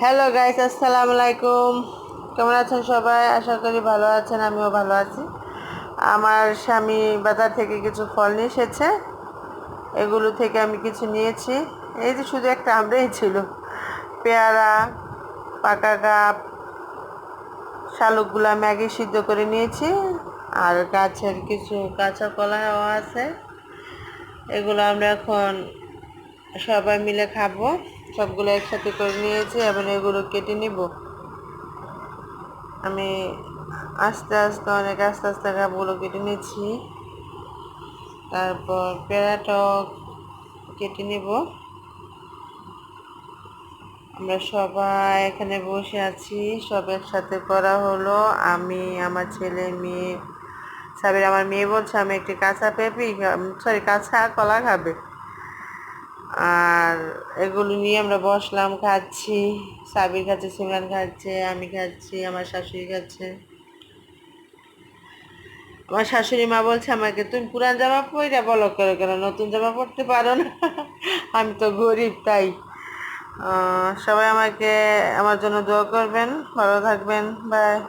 Hello guys, আসসালামু আলাইকুম। কেমন আছেন সবাই? আশা করি ভালো আছেন, আমিও ভালো আছি। আমার স্বামী বাজার থেকে কিছু ফল নিয়ে এসেছে, এগুলো থেকে আমি কিছু নিয়েছি। এই যে শুধু একটা আমরাই ছিল, পেয়ারা, পাকা গাব, শালুকগুলা ম্যাগি সিদ্ধ করে নিয়েছি, আর গাছের কিছু কাঁচা কলাও আছে। এগুলো আমরা এখন সবাই মিলে খাবো। সবগুলো একসাথে করে নিয়েছি এবং এগুলো কেটে নিব। আমি আস্তে আস্তে আস্তে আস্তে গাবগুলো কেটে নিচ্ছি। তারপর পেয়ারাটাও কেটে নিব। আমরা সবাই এখানে বসে আছি, সব একসাথে করা হলো। আমি, আমার ছেলে, মেয়ে। সাবির আমার মেয়ে বলছে আমি একটি কাঁচা পেঁপে, সরি কাঁচা কলা খাবে। আর এগুলো নিয়ে আমরা বসলাম, খাচ্ছি। সাবির খাচ্ছে, সিমরান খাচ্ছে, আমি খাচ্ছি, আমার শাশুড়ি খাচ্ছে। আমার শাশুড়ি মা বলছে আমাকে, তুমি পুরান জামা পইরা বলো করে কেন, নতুন জামা পরতে পারো না? আমি তো গরিব, তাই। সবাই আমাকে, আমার জন্য দোয়া করবেন, ভালো থাকবেন, বাই।